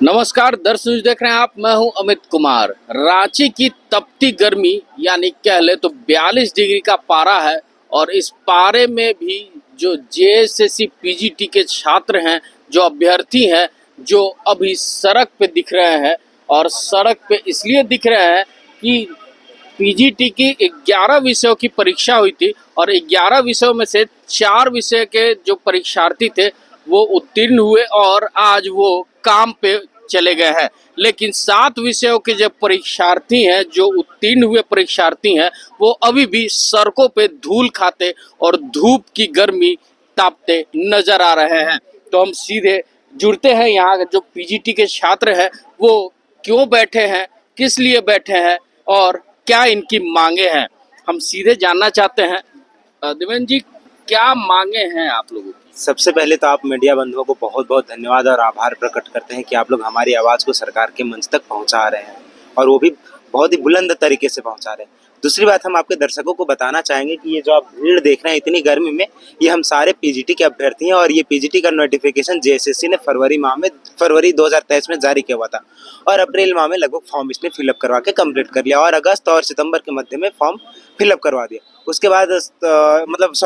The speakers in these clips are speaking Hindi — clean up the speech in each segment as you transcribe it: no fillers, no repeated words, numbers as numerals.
नमस्कार दर्शक न्यूज देख रहे हैं आप। मैं हूं अमित कुमार। रांची की तपती गर्मी यानी कह ले तो 42 डिग्री का पारा है और इस पारे में भी जो जेएसएससी पीजीटी के छात्र हैं, जो अभ्यर्थी हैं, जो अभी सड़क पे दिख रहे हैं और सड़क पे इसलिए दिख रहे हैं कि पीजीटी की 11 विषयों की परीक्षा हुई थी और 11 विषयों में से 4 विषय के जो परीक्षार्थी थे वो उत्तीर्ण हुए और आज वो काम पे चले गए हैं। लेकिन 7 विषयों के जो परीक्षार्थी हैं, जो उत्तीर्ण हुए परीक्षार्थी हैं, वो अभी भी सड़कों पे धूल खाते और धूप की गर्मी तापते नजर आ रहे हैं। तो हम सीधे जुड़ते हैं यहाँ जो पीजीटी के छात्र हैं वो क्यों बैठे हैं, किस लिए बैठे हैं और क्या इनकी मांगे हैं, हम सीधे जानना चाहते हैं। देवेंद्र जी, क्या मांगे हैं आप लोगों की? सबसे पहले तो आप मीडिया बंधुओं को बहुत बहुत धन्यवाद और आभार प्रकट करते हैं कि आप लोग हमारी आवाज़ को सरकार के मंच तक पहुंचा रहे हैं और वो भी बहुत ही बुलंद तरीके से पहुंचा रहे हैं। दूसरी बात, हम आपके दर्शकों को बताना चाहेंगे कि ये जो आप भीड़ देख रहे हैं इतनी गर्मी में, ये हम सारे पीजीटी के अभ्यर्थी हैं और ये पीजीटी का नोटिफिकेशन जेएसएससी ने फरवरी 2023 में जारी किया हुआ था और अप्रैल माह में लगभग फॉर्म इसने फिलअप करवा के कंप्लीट कर लिया और अगस्त और सितंबर के मध्य में फॉर्म फिलअप करवा दिया। उसके बाद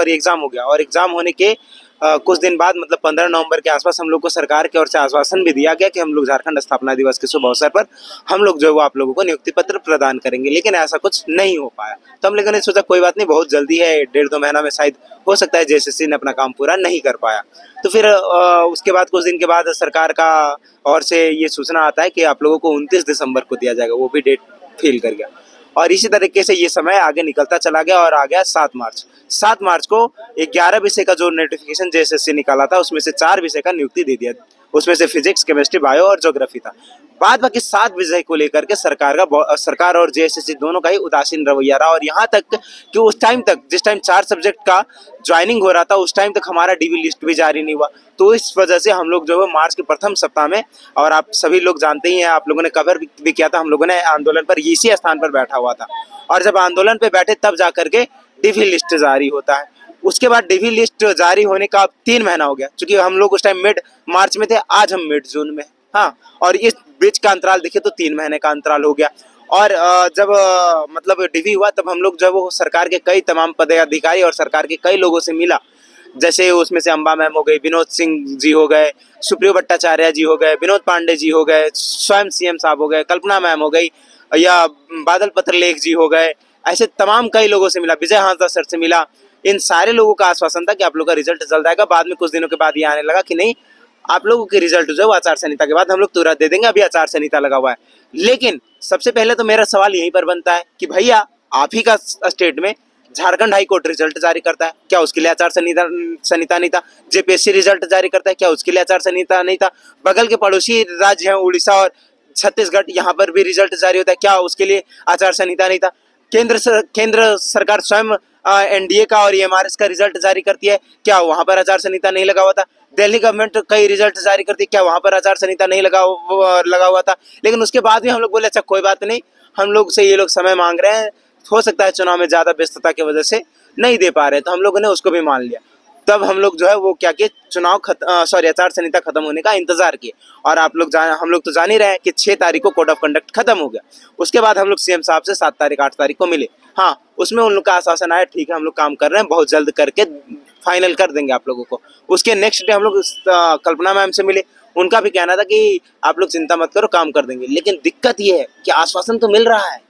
एग्ज़ाम हो गया और एग्ज़ाम होने के कुछ दिन बाद मतलब 15 नवंबर के आसपास हम लोग को सरकार की ओर से आश्वासन भी दिया गया कि हम लोग झारखंड स्थापना दिवस के शुभ अवसर पर हम लोग जो है वो आप लोगों को नियुक्ति पत्र प्रदान करेंगे, लेकिन ऐसा कुछ नहीं हो पाया। तो हम लोगों ने सोचा कोई बात नहीं, बहुत जल्दी है, 1.5-2 महीना में शायद हो सकता है जेएसएससी ने अपना काम पूरा नहीं कर पाया। तो फिर उसके बाद कुछ दिन के बाद सरकार का ओर से ये सूचना आता है कि आप लोगों को 29 दिसंबर को दिया जाएगा, वो भी डेट फेल कर गया और इसी तरीके से ये समय आगे निकलता चला गया और आ गया 7 मार्च को 11 विषय का जो नोटिफिकेशन जेएसएससी निकाला था उसमें से 4 विषय का नियुक्ति दे दिया। उसमें से फिजिक्स, केमिस्ट्री, बायो और ज्योग्राफी था। बाद बाकी 7 विषय को लेकर के सरकार और जेएसएससी दोनों का ही उदासीन रवैया रहा और यहाँ तक कि उस टाइम तक जिस टाइम 4 सब्जेक्ट का ज्वाइनिंग हो रहा था उस टाइम तक हमारा डीवी लिस्ट भी जारी नहीं हुआ। तो इस वजह से हम लोग जो है मार्च के प्रथम सप्ताह में, और आप सभी लोग जानते ही हैं, आप लोगों ने कवर भी किया था, हम लोगों ने आंदोलन पर इसी स्थान पर बैठा हुआ था और जब आंदोलन पे बैठे तब जाकर के डीवी लिस्ट जारी होता है। उसके बाद डीवी लिस्ट जारी होने का 3 महीना हो गया, क्योंकि हम लोग उस टाइम मिड मार्च में थे, आज हम मिड जून में। हाँ, और इस बीच का अंतराल देखे तो 3 महीने का अंतराल हो गया और जब मतलब डीवी हुआ तब हम लोग जब वो सरकार के कई तमाम पदाधिकारी और सरकार के कई लोगों से मिला, जैसे उसमें से अंबा मैम हो गई, विनोद सिंह जी हो गए, सुप्रियो भट्टाचार्य जी हो गए, विनोद पांडे जी हो गए, स्वयं सीएम साहब हो गए, कल्पना मैम हो गई या बादल पत्रलेख जी हो गए, ऐसे तमाम कई लोगों से मिला, विजय हांसदा सर से मिला। इन सारे लोगों का आश्वासन था कि आप लोग का रिजल्ट जल्द आएगा। बाद में कुछ दिनों के बाद ये आने लगा कि नहीं, आप लोगों के रिजल्ट जो है वो आचार संहिता के बाद हम लोग तुरंत दे देंगे, अभी आचार संहिता लगा हुआ है। लेकिन सबसे पहले तो मेरा सवाल यहीं पर बनता है कि भैया आप ही का स्टेट में झारखंड हाई कोर्ट रिजल्ट जारी करता है, क्या उसके लिए आचार संहिता नहीं था? जेपीएससी रिजल्ट जारी करता है, क्या उसके लिए आचार संहिता नहीं था? बगल के पड़ोसी राज्य हैं उड़ीसा और छत्तीसगढ़, यहाँ पर भी रिजल्ट जारी होता है, क्या उसके लिए आचार संहिता नहीं था? केंद्र सरकार स्वयं एनडीए का और ईएमआरएस का रिजल्ट जारी करती है, क्या वहां पर आचार संहिता नहीं लगा हुआ था? दिल्ली गवर्नमेंट कई रिजल्ट जारी करती है, क्या वहां पर आचार संहिता नहीं लगा हुआ था? लेकिन उसके बाद भी हम लोग बोले अच्छा कोई बात नहीं, हम लोग से ये लोग समय मांग रहे हैं, हो सकता है चुनाव में ज्यादा व्यस्तता की वजह से नहीं दे पा रहे, तो हम लोगों ने उसको भी मान लिया। तब हम लोग जो है वो क्या किए, आचार संहिता खत्म होने का इंतजार किए और हम लोग तो जान ही रहे हैं कि 6 तारीख को कोड ऑफ कंडक्ट खत्म हो गया। उसके बाद हम लोग सीएम साहब से 7 तारीख 8 तारीख को मिले। हाँ, उसमें उन लोग का आश्वासन आया, ठीक है हम लोग काम कर रहे हैं, बहुत जल्द करके फाइनल कर देंगे आप लोगों को। उसके नेक्स्ट डे हम लोग कल्पना मैम से मिले, उनका भी कहना था कि आप लोग चिंता मत करो, काम कर देंगे। लेकिन दिक्कत ये है कि आश्वासन तो मिल रहा है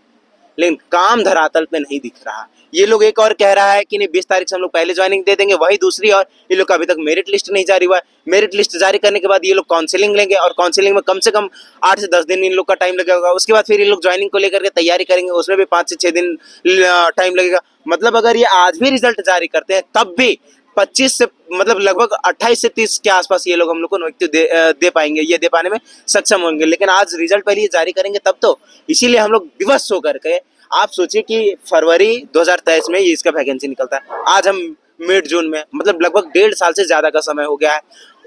लेकिन काम धरातल पे नहीं दिख रहा। ये लोग एक और कह रहा है कि नहीं 20 तारीख से हम लोग पहले ज्वाइनिंग दे देंगे, वही दूसरी और ये लोग का अभी तक मेरिट लिस्ट नहीं जारी हुआ है। मेरिट लिस्ट जारी करने के बाद ये लोग काउंसलिंग लेंगे और काउंसलिंग में कम से कम 8 से 10 दिन इन लोग का टाइम लगेगा। उसके बाद फिर ये लोग ज्वाइनिंग को लेकर के तैयारी करेंगे, उसमें भी 5 से 6 दिन टाइम लगेगा। मतलब अगर ये आज भी रिजल्ट जारी करते हैं तब भी 25 से मतलब लगभग 28 से 30 के आसपास ये लोग हम लोग को नियुक्ति दे पाएंगे, ये दे पाने में सक्षम होंगे। लेकिन आज रिजल्ट पहले ये जारी करेंगे तब तो, इसीलिए हम लोग विवश होकर के, आप सोचिए कि फरवरी 2023 में ये इसका वैकेंसी निकलता है, आज हम मिड जून में, मतलब लगभग 1.5 साल से ज्यादा का समय हो गया है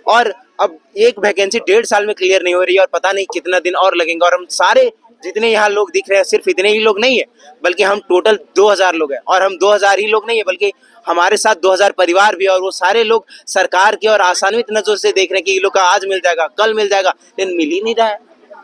और अब एक वैकेंसी 1.5 साल में क्लियर नहीं हो रही है और पता नहीं कितना दिन और लगेंगे। और हम सारे जितने यहाँ लोग दिख रहे हैं सिर्फ इतने ही लोग नहीं है, बल्कि हम टोटल 2000 लोग हैं और हम 2000 ही लोग नहीं है बल्कि हमारे साथ 2000 परिवार भी है और वो सारे लोग सरकार की और आसान्वित नजर से देख रहे हैं कि ये लोग का आज मिल जाएगा, कल मिल जाएगा, लेकिन मिल ही नहीं रहा है।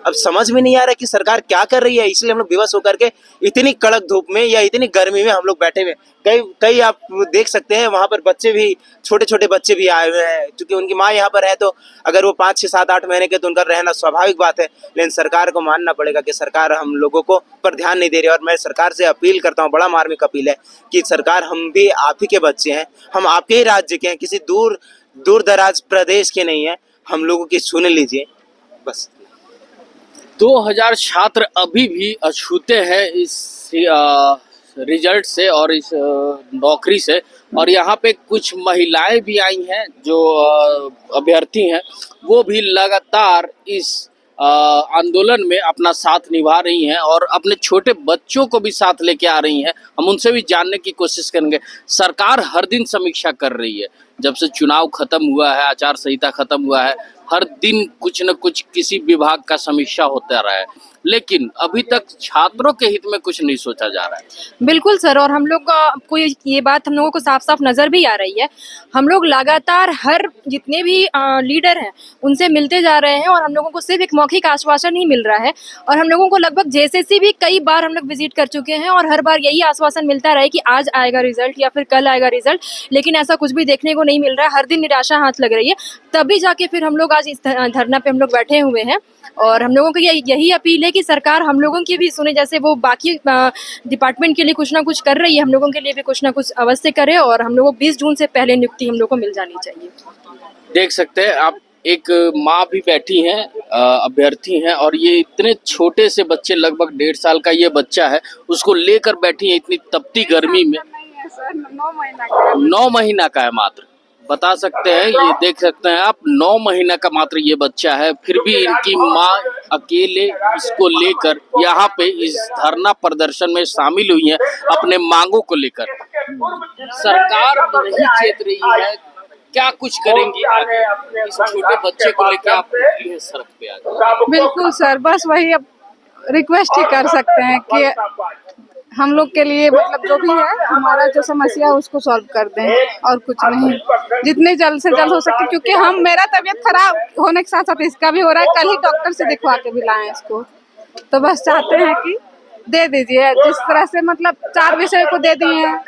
अब समझ में नहीं आ रहा कि सरकार क्या कर रही है, इसलिए हम लोग बेबस होकर के इतनी कड़क धूप में या इतनी गर्मी में हम लोग बैठे हुए। कई कई आप देख सकते हैं वहां पर बच्चे भी, छोटे छोटे बच्चे भी आए हुए हैं, क्योंकि उनकी माँ यहाँ पर है, तो अगर वो 5, 6, 7, 8 महीने के तो उनका रहना स्वाभाविक बात है। लेकिन सरकार को मानना पड़ेगा कि सरकार हम लोगों को पर ध्यान नहीं दे रही। और मैं सरकार से अपील करता हूँ, बड़ा मार्मिक अपील है कि सरकार, हम भी आप ही के बच्चे हैं, हम आपके ही राज्य के हैं, किसी दूर दराज प्रदेश के नहीं है, हम लोगों की सुन लीजिए बस। 2000 छात्र अभी भी अछूते हैं इस रिजल्ट से और इस नौकरी से। और यहाँ पे कुछ महिलाएं भी आई हैं जो अभ्यर्थी हैं, वो भी लगातार इस आंदोलन में अपना साथ निभा रही हैं और अपने छोटे बच्चों को भी साथ लेके आ रही हैं। हम उनसे भी जानने की कोशिश करेंगे। सरकार हर दिन समीक्षा कर रही है, जब से चुनाव खत्म हुआ है, आचार संहिता खत्म हुआ है, हर दिन कुछ न कुछ किसी विभाग का समीक्षा होता रहा है, लेकिन अभी तक छात्रों के हित में कुछ नहीं सोचा जा रहा है। बिल्कुल सर, और हम लोग को ये बात हम लोगों को साफ साफ नज़र भी आ रही है। हम लोग लगातार हर जितने भी लीडर हैं उनसे मिलते जा रहे हैं और हम लोगों को सिर्फ एक मौखिक आश्वासन ही मिल रहा है। और हम लोगों को लगभग जेएसएससी भी कई बार हम लोग विजिट कर चुके हैं और हर बार यही आश्वासन मिलता रहा है कि आज आएगा रिजल्ट या फिर कल आएगा रिजल्ट, लेकिन ऐसा कुछ भी देखने को नहीं मिल रहा है। हर दिन निराशा हाथ लग रही है, तभी जाके फिर हम लोग आज इस धरना पे हम लोग बैठे हुए हैं। और हम लोगों को यही अपील है कि सरकार हम लोगों की भी सुने, जैसे वो बाकी डिपार्टमेंट के लिए कुछ ना कुछ कर रही है, हम लोगों के लिए भी कुछ ना कुछ अवश्य करे और हम लोगों को 20 जून से पहले नियुक्ति हम लोग को मिल जानी चाहिए। देख सकते हैं आप, एक माँ भी बैठी हैं, अभ्यर्थी हैं, और ये इतने छोटे से बच्चे, लगभग 1.5 साल का ये बच्चा है, उसको लेकर बैठी है इतनी तपती गर्मी में। 9 महीना का है मात्र, बता सकते हैं, ये देख सकते हैं आप, 9 महीना का मात्र ये बच्चा है। फिर भी इनकी माँ अकेले इसको लेकर यहाँ पे इस धरना प्रदर्शन में शामिल हुई है अपने मांगों को लेकर। सरकार नहीं चेत रही है, क्या कुछ करेंगी आगे? इस छोटे बच्चे को लेकर आप सड़क पे आ गए। बिल्कुल सर, बस वही अब रिक्वेस्ट ही कर सकते हैं कि हम लोग के लिए मतलब जो भी है हमारा जो समस्या है उसको सॉल्व कर दें, और कुछ नहीं, जितने जल्द से जल्द हो सके, क्योंकि मेरा तबीयत खराब होने के साथ साथ इसका भी हो रहा है। कल ही डॉक्टर से दिखवा के भी लाए इसको, तो बस चाहते हैं कि दे दीजिए, जिस तरह से मतलब 4 विषय को दे दिए हैं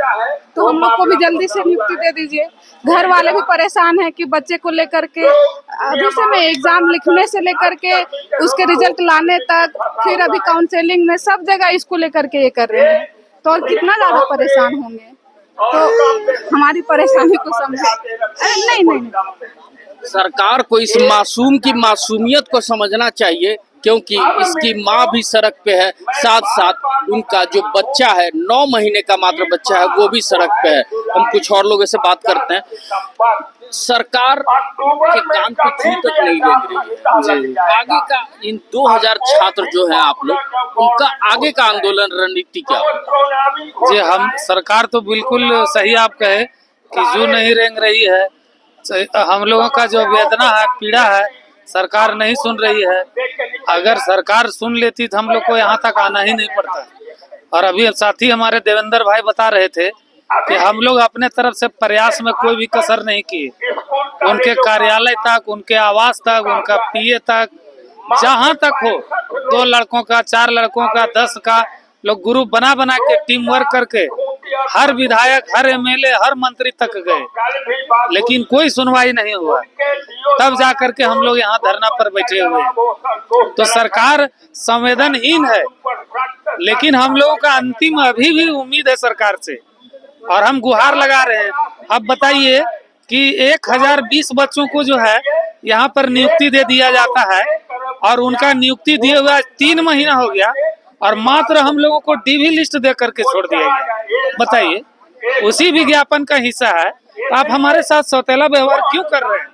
तो हम लोग को भी जल्दी से नियुक्ति दे दीजिए। घर वाले भी परेशान हैं कि बच्चे को लेकर के अभी से मैं एग्जाम लिखने से लेकर के उसके रिजल्ट लाने तक, फिर अभी काउंसलिंग में सब जगह इसको लेकर के ये कर रहे हैं, तो और कितना ज्यादा परेशान होंगे। तो हमारी परेशानी को समझे। नहीं, सरकार को इस मासूम की मासूमियत को समझना चाहिए, क्योंकि इसकी माँ भी सड़क पे है, साथ साथ उनका जो बच्चा है, 9 महीने का मात्र बच्चा है, वो भी सड़क पे है। हम कुछ और लोगों से बात करते हैं। सरकार के कान पे छू तक नहीं लग रही है। आगे का इन 2000 छात्र जो हैं आप लोग, उनका आगे का आंदोलन रणनीति क्या होगा? जी, हम सरकार तो बिल्कुल सही आप कहे कि जो नहीं रेंग रही है, हम लोगों का जो वेदना है, पीड़ा है, सरकार नहीं सुन रही है। अगर सरकार सुन लेती तो हम लोग को यहाँ तक आना ही नहीं पड़ता। और अभी साथी हमारे देवेंद्र भाई बता रहे थे कि हम लोग अपने तरफ से प्रयास में कोई भी कसर नहीं किए। उनके कार्यालय तक, उनके आवास तक, उनका पीए तक, जहाँ तक हो, 2 लड़कों का, 4 लड़कों का, 10 का, लोग ग्रुप बना बना के टीम वर्क करके हर विधायक, हर एमएलए, हर मंत्री तक गए, लेकिन कोई सुनवाई नहीं हुआ। तब जाकर के हम लोग यहाँ धरना पर बैठे हुए हैं। तो सरकार संवेदनहीन है, लेकिन हम लोगों का अंतिम अभी भी उम्मीद है सरकार से, और हम गुहार लगा रहे हैं। अब बताइए कि 1020 बच्चों को जो है यहाँ पर नियुक्ति दे दिया जाता है, और उनका नियुक्ति दिए हुआ 3 महीना हो गया, और मात्र हम लोगों को डीवी लिस्ट दे करके छोड़ दिया गया। बताइए, उसी विज्ञापन का हिस्सा है, तो आप हमारे साथ सौतेला व्यवहार क्यों कर रहे हैं?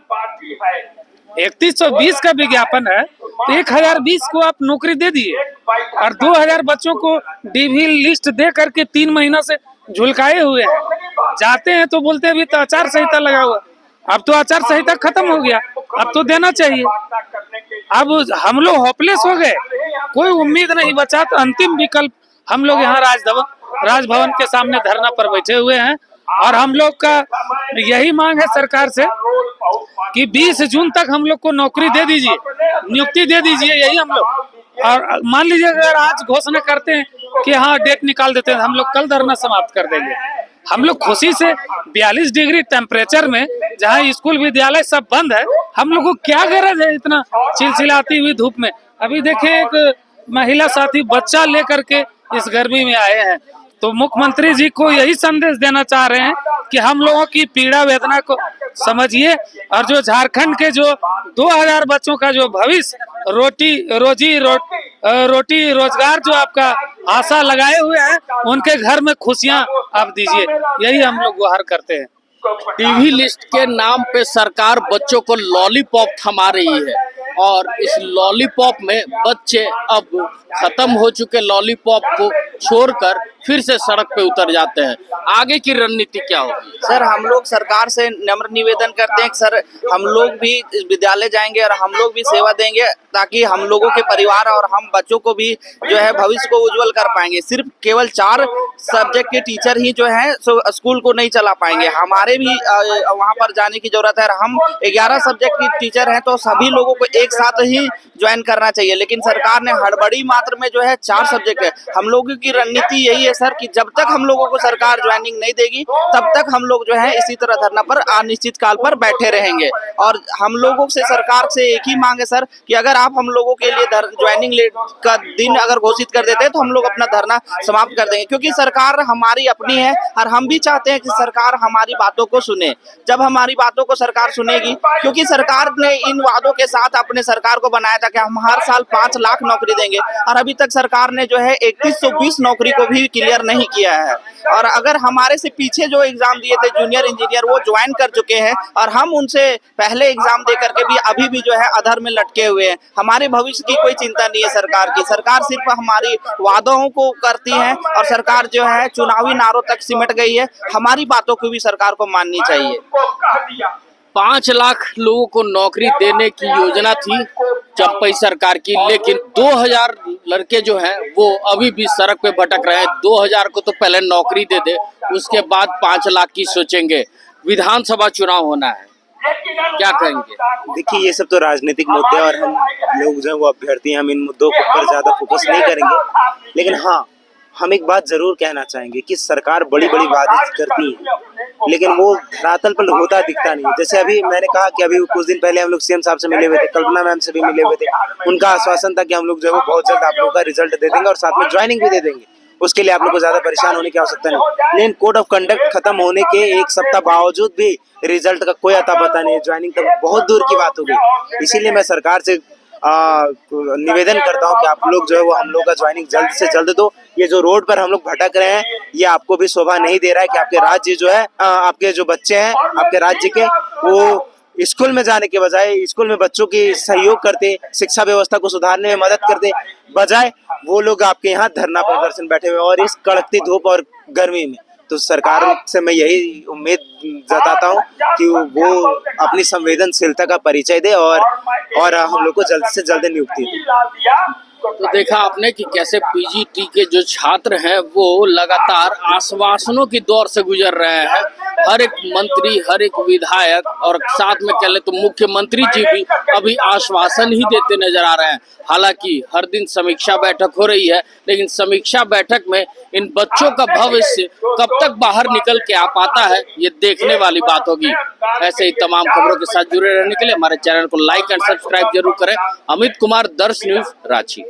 3120 का विज्ञापन है, तो 1020 को आप नौकरी दे दिए, और 2000 बच्चों को डीवी लिस्ट दे करके 3 महीना से झुलकाए हुए हैं। जाते हैं तो बोलते हैं अभी तो आचार संहिता लगा हुआ। अब तो आचार संहिता खत्म हो गया, अब तो देना चाहिए। अब हम लोग होपलेस हो गए, कोई उम्मीद नहीं बचा, तो अंतिम विकल्प हम लोग यहाँ राजभवन के सामने धरना पर बैठे हुए हैं। और हम लोग का यही मांग है सरकार से कि 20 जून तक हम लोग को नौकरी दे दीजिए, नियुक्ति दे दीजिए, यही हम लोग और मान लीजिए अगर आज घोषणा करते हैं कि हाँ डेट निकाल देते हैं, हम लोग कल धरना समाप्त कर देंगे। हम लोग खुशी से 42 डिग्री टेम्परेचर में जहाँ स्कूल विद्यालय सब बंद है, हम लोग को क्या गरज है इतना चिलचिलाती हुई धूप में। अभी देखें एक महिला साथी बच्चा लेकर के इस गर्मी में आए हैं। तो मुख्यमंत्री जी को यही संदेश देना चाह रहे हैं कि हम लोगों की पीड़ा वेदना को समझिए और जो झारखंड के जो 2000 बच्चों का जो भविष्य रोटी रोजगार जो आपका आशा लगाए हुए हैं, उनके घर में खुशियां आप दीजिए, यही हम लोग गुहार करते हैं। टीवी लिस्ट के नाम पे सरकार बच्चों को लॉलीपॉप थमा रही है और इस लॉलीपॉप में बच्चे अब खत्म हो चुके लॉलीपॉप को छोड़कर फिर से सड़क पे उतर जाते हैं। आगे की रणनीति क्या होगी? सर, हम लोग सरकार से नम्र निवेदन करते हैं कि सर हम लोग भी विद्यालय जाएंगे और हम लोग भी सेवा देंगे ताकि हम लोगों के परिवार और हम बच्चों को भी जो है भविष्य को उज्जवल कर पाएंगे। सिर्फ केवल 4 सब्जेक्ट के टीचर ही जो है स्कूल को नहीं चला पाएंगे, हमारे भी वहां पर जाने की जरूरत है। हम 11 सब्जेक्ट के टीचर हैं तो सभी लोगों को एक साथ ही ज्वाइन करना चाहिए, लेकिन सरकार ने हड़बड़ी मात्र में जो है 4 सब्जेक्ट है। हम लोगों की रणनीति यही है सर कि जब तक हम लोगों को सरकार ज्वाइनिंग नहीं देगी तब तक हम लोग जो है इसी तरह धरना पर अनिश्चित काल पर बैठे रहेंगे। और हम लोगों से सरकार से एक ही मांग है सर कि अगर आप हम लोगों के लिए ज्वाइनिंग का दिन अगर घोषित कर देते हैं तो हम लोग अपना धरना समाप्त कर देंगे, क्योंकि सरकार हमारी अपनी है और हम भी चाहते हैं कि सरकार हमारी बातों को सुने। जब हमारी बातों को सरकार सुनेगी, क्योंकि सरकार ने इन वादों के साथ अपने सरकार को बनाया था कि हम हर साल 5 लाख नौकरी देंगे और अभी तक सरकार ने जो है 3120 नौकरी को भी क्लियर नहीं किया है। और अगर हमारे से पीछे जो एग्जाम दिए थे जूनियर इंजीनियर वो ज्वाइन कर चुके हैं और हम उनसे पहले एग्जाम दे करके भी अभी भी जो है अधर में लटके हुए हैं। हमारे भविष्य की कोई चिंता नहीं है सरकार की, सरकार सिर्फ हमारी वादों को करती है और सरकार जो है चुनावी नारों तक सिमट गई है। हमारी बातों को भी सरकार को माननी चाहिए। 5 लाख लोगों को नौकरी देने की योजना थी चंपई सरकार की, लेकिन 2000 लड़के जो हैं वो अभी भी सड़क पे भटक रहे हैं। 2000 को तो पहले नौकरी दे दे, उसके बाद 5 लाख की सोचेंगे। विधानसभा चुनाव होना है, क्या कहेंगे? देखिए, ये सब तो राजनीतिक मुद्दे और हम लोग जो है वो अभ्यर्थी, हम इन मुद्दों पर ज्यादा फोकस नहीं करेंगे। लेकिन हाँ, हम एक बात जरूर कहना चाहेंगे कि सरकार बड़ी बड़ी वादे करती है लेकिन वो धरातल पर होता दिखता नहीं। जैसे अभी मैंने कहा कि अभी कुछ दिन पहले हम लोग सीएम साहब से मिले हुए थे, कल्पना मैम से भी मिले हुए थे। उनका आश्वासन था कि हम लोग जो है वो बहुत जल्द आप लोगों का रिजल्ट दे देंगे और साथ में ज्वाइनिंग भी दे देंगे। उसके लिए आप लोग को ज्यादा परेशान होने की आवश्यकता नहीं। लेकिन कोड ऑफ कंडक्ट खत्म होने के 1 सप्ताह बावजूद भी रिजल्ट का कोई अता पता नहीं है, ज्वाइनिंग तक बहुत दूर की बात हो गई। इसीलिए मैं सरकार से निवेदन करता हूं कि आप लोग जो है वो हम लोग का ज्वाइनिंग जल्द से जल्द दो। ये जो रोड पर हम लोग भटक रहे हैं ये आपको भी शोभा नहीं दे रहा है कि आपके राज्य जो है आपके जो बच्चे हैं आपके राज्य के वो स्कूल में जाने के बजाय स्कूल में बच्चों की सहयोग करते, शिक्षा व्यवस्था को सुधारने में मदद करते, बजाय वो लोग आपके यहाँ धरना प्रदर्शन बैठे हुए और इस कड़कती धूप और गर्मी में। तो सरकार से मैं यही उम्मीद जताता हूँ कि वो अपनी संवेदनशीलता का परिचय दे और हम लोग को जल्द से जल्द नियुक्ति दे। तो देखा आपने कि कैसे पीजीटी के जो छात्र हैं वो लगातार आश्वासनों की दौर से गुजर रहे हैं। हर एक मंत्री, हर एक विधायक और साथ में कह ले तो मुख्यमंत्री जी भी अभी आश्वासन ही देते नजर आ रहे हैं। हालांकि हर दिन समीक्षा बैठक हो रही है, लेकिन समीक्षा बैठक में इन बच्चों का भविष्य कब तक बाहर निकल के आ पाता है ये देखने वाली बात होगी। ऐसे ही तमाम खबरों के साथ जुड़े रहने के लिए हमारे चैनल को लाइक एंड सब्सक्राइब जरूर करें। अमित कुमार, दर्श न्यूज, रांची।